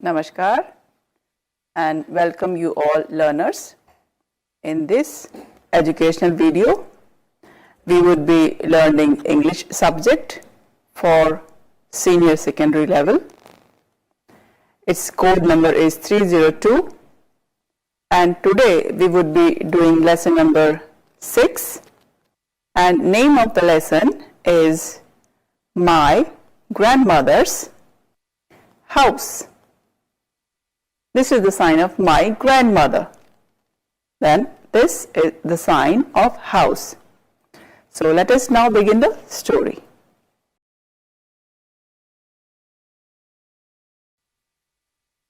Namaskar and welcome you all learners. In this educational video, we would be learning English subject for senior secondary level. Its code number is 302 and today we would be doing lesson number 6 and name of the lesson is My Grandmother's House. This is the sign of my grandmother. Then this is the sign of house. So let us now begin the story.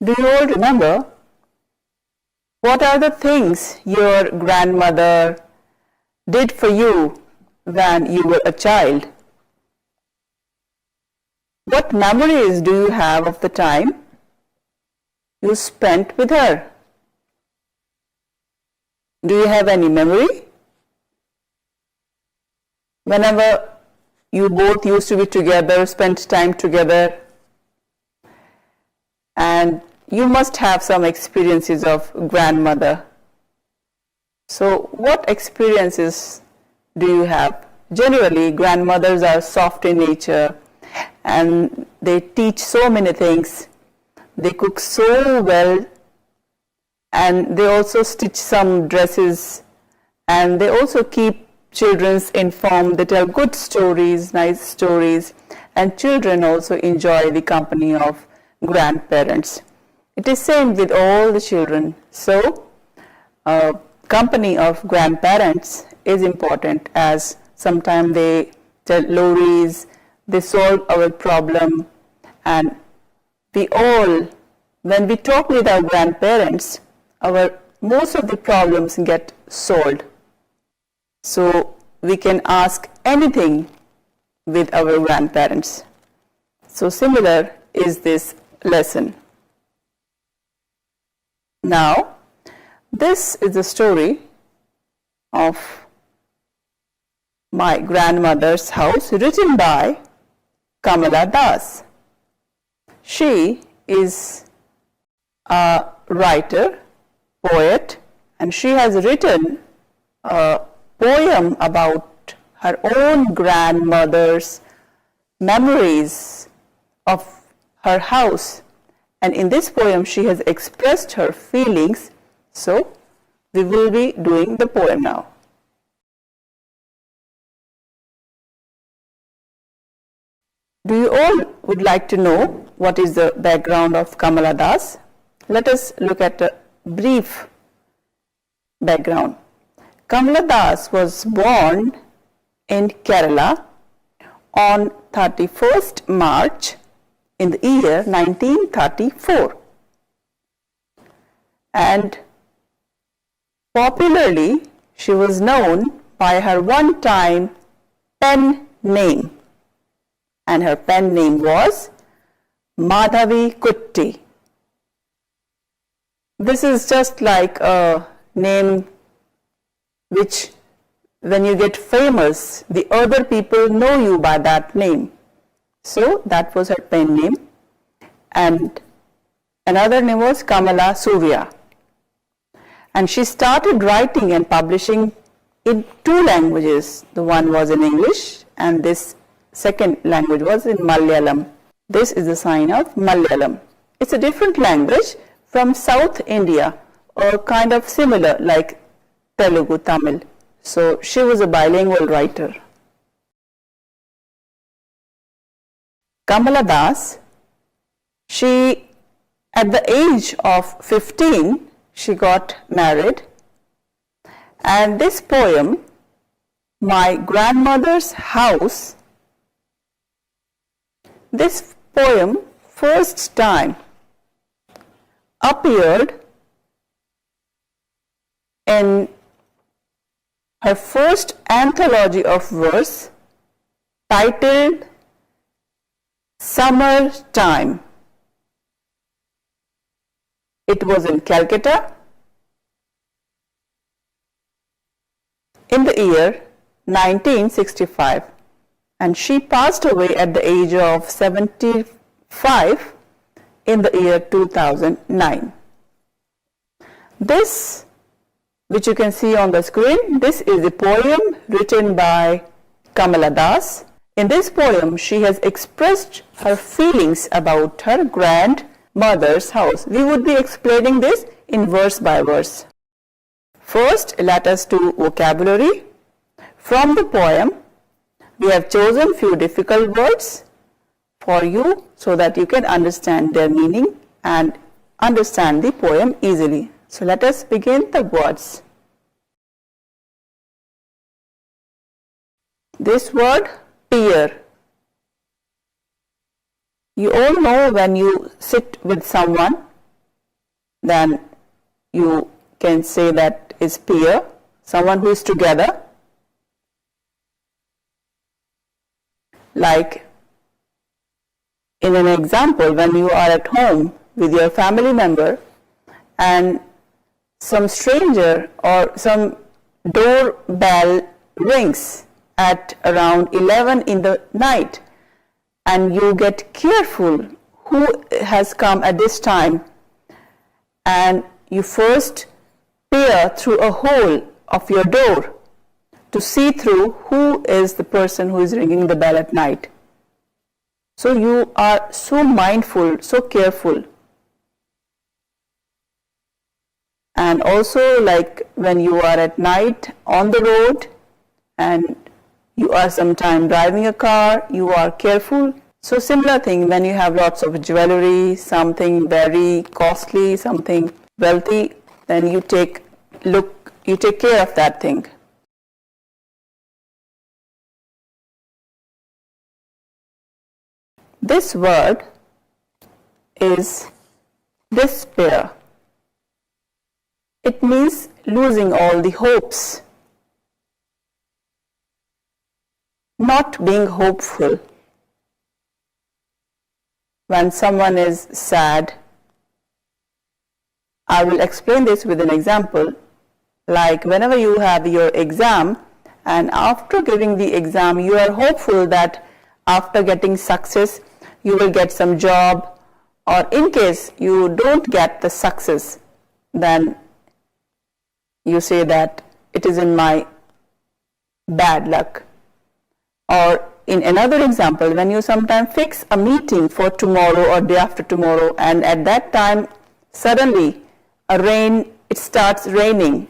Do you all remember what are the things your grandmother did for you when you were a child? What memories do you have of the time you spent with her? Do you have any memory? Whenever you both used to be together, spent time together, and you must have some experiences of grandmother. So what experiences do you have? Generally, grandmothers are soft in nature and they teach so many things. They cook so well and they also stitch some dresses and they also keep children informed. They tell good stories, nice stories, and children also enjoy the company of grandparents. It is same with all the children. So company of grandparents is important as sometimes they tell stories, they solve our problem, and we all, when we talk with our grandparents, most of the problems get solved. So we can ask anything with our grandparents. So similar is this lesson. Now, this is the story of My Grandmother's House, written by Kamala Das. She is a writer, poet, and she has written a poem about her own grandmother's memories of her house. And in this poem, she has expressed her feelings. So, we will be doing the poem now. Do you all would like to know what is the background of Kamala Das? Let us look at a brief background. Kamala Das was born in Kerala on 31st March in the year 1934. And popularly, she was known by her one-time pen name. And her pen name was Madhavi Kutti. This is just like a name which, when you get famous, the other people know you by that name. So that was her pen name. And another name was Kamala Surya. And she started writing and publishing in 2 languages. The one was in English and this second language was in Malayalam. This is the sign of Malayalam. It's a different language from South India, or kind of similar like Telugu, Tamil. So she was a bilingual writer. Kamala Das, she at the age of 15, she got married. And this poem, My Grandmother's House, this poem first time appeared in her first anthology of verse titled Summertime. It was in Calcutta in the year 1965. And she passed away at the age of 75 in the year 2009. This, which you can see on the screen, this is a poem written by Kamala Das. In this poem, she has expressed her feelings about her grandmother's house. We would be explaining this in verse by verse. First, let us do vocabulary. From the poem, we have chosen few difficult words for you so that you can understand their meaning and understand the poem easily. So let us begin the words. This word, peer. You all know when you sit with someone, then you can say that is peer, someone who is together. Like in an example, when you are at home with your family member and some stranger or some doorbell rings at around 11 in the night, and you get careful who has come at this time, and you first peer through a hole of your door to see through who is the person who is ringing the bell at night. So you are so mindful, so careful. And also, like when you are at night on the road and you are sometime driving a car, you are careful. So similar thing, when you have lots of jewelry, something very costly, something wealthy, then you take care of that thing. This word is despair. It means losing all the hopes, not being hopeful. When someone is sad, I will explain this with an example. Like whenever you have your exam, and after giving the exam, you are hopeful that after getting success, you will get some job, or in case you don't get the success, then you say that it is in my bad luck. Or in another example, when you sometimes fix a meeting for tomorrow or day after tomorrow, and at that time suddenly it starts raining.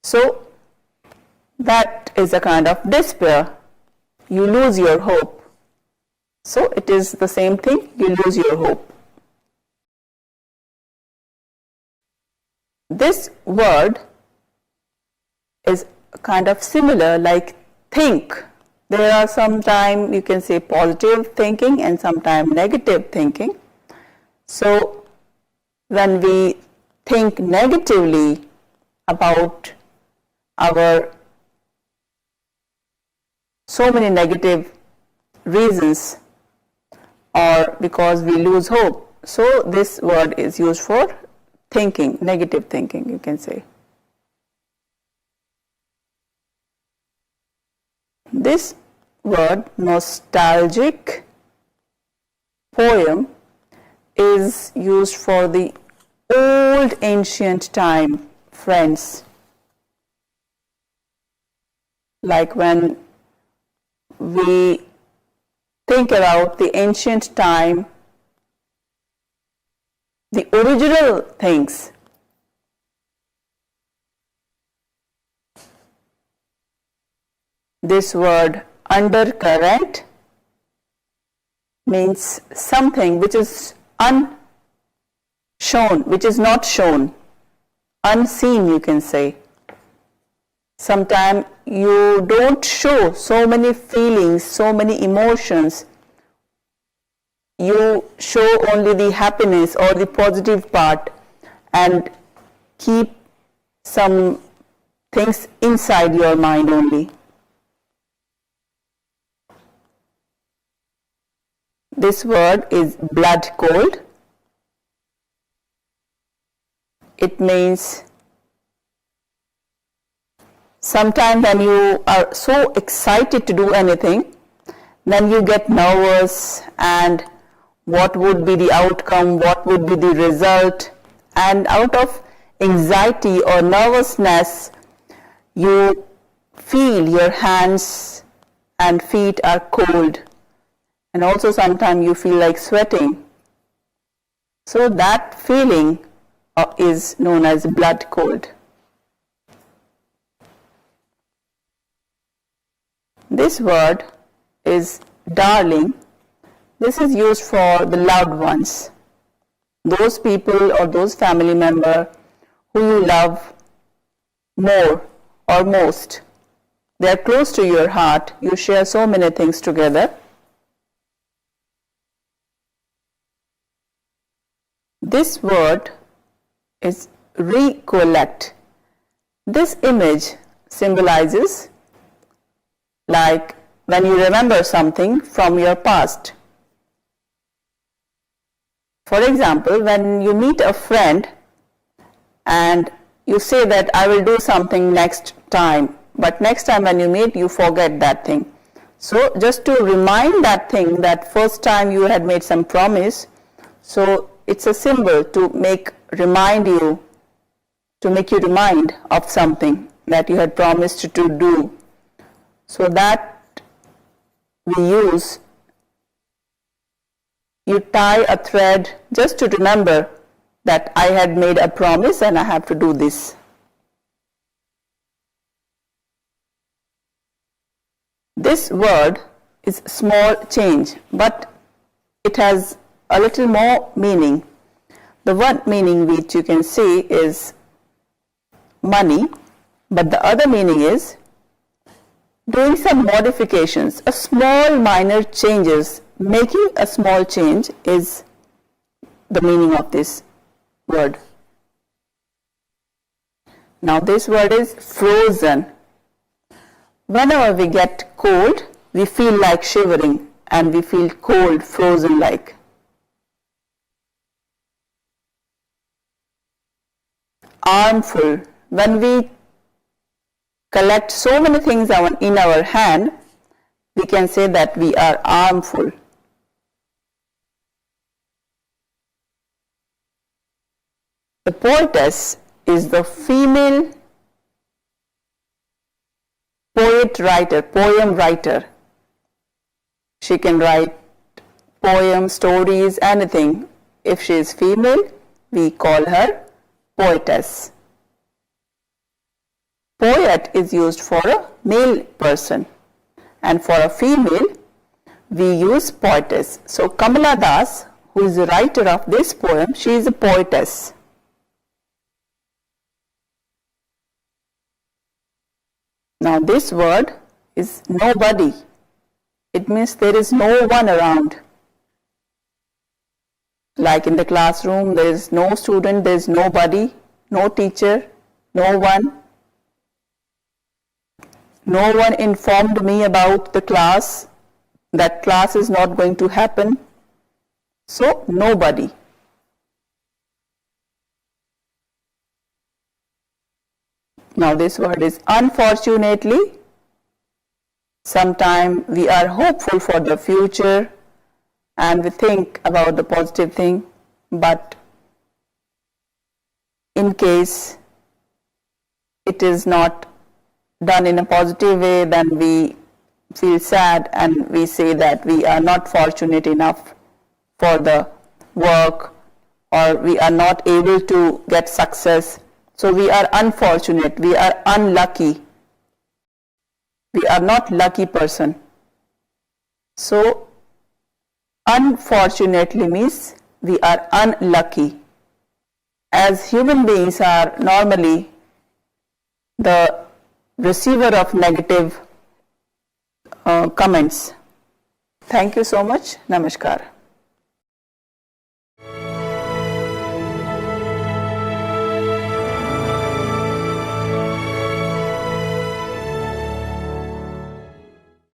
So that is a kind of despair. You lose your hope. So it is the same thing, you lose your hope. This word is kind of similar like think. There are sometimes you can say positive thinking and sometimes negative thinking. So when we think negatively about our so many negative reasons, or because we lose hope, so this word is used for thinking, negative thinking, you can say. This word, nostalgic poem, is used for the old ancient time, friends. Like when we think about the ancient time, the original things. This word undercurrent means something which is unshown, which is not shown, unseen, you can say. Sometimes you don't show so many feelings, so many emotions. You show only the happiness or the positive part and keep some things inside your mind only. This word is blood cold. It means sometimes when you are so excited to do anything, then you get nervous and what would be the outcome, what would be the result, and out of anxiety or nervousness, you feel your hands and feet are cold, and also sometimes you feel like sweating. So that feeling is known as blood cold. This word is darling. This is used for the loved ones, those people or those family member who you love more or most. They are close to your heart. You share so many things together. This word is recollect. This image symbolizes like when you remember something from your past. For example, when you meet a friend and you say that I will do something next time, but next time when you meet, you forget that thing. So just to remind that thing that first time you had made some promise, so it's a symbol to make you remind of something that you had promised to do. So that we use, you tie a thread just to remember that I had made a promise and I have to do this. This word is small change, but it has a little more meaning. The one meaning which you can see is money, but the other meaning is doing some modifications, a small minor changes. Making a small change is the meaning of this word. Now this word is frozen. Whenever we get cold, we feel like shivering and we feel cold, frozen like. Armful. When we collect so many things in our hand, we can say that we are armful. The poetess is the female poem writer. She can write poems, stories, anything. If she is female, we call her poetess. Poet is used for a male person, and for a female, we use poetess. So Kamala Das, who is the writer of this poem, she is a poetess. Now this word is nobody. It means there is no one around. Like in the classroom, there is no student, there is nobody, no teacher, no one. No one informed me about the class, that class is not going to happen. So nobody. Now this word is unfortunately. Sometimes we are hopeful for the future and we think about the positive thing, but in case it is not done in a positive way, then we feel sad and we say that we are not fortunate enough for the work, or we are not able to get success. So we are unfortunate, we are unlucky. We are not lucky person. So unfortunately means we are unlucky. As human beings are normally the receiver of negative comments. Thank you so much. Namaskar.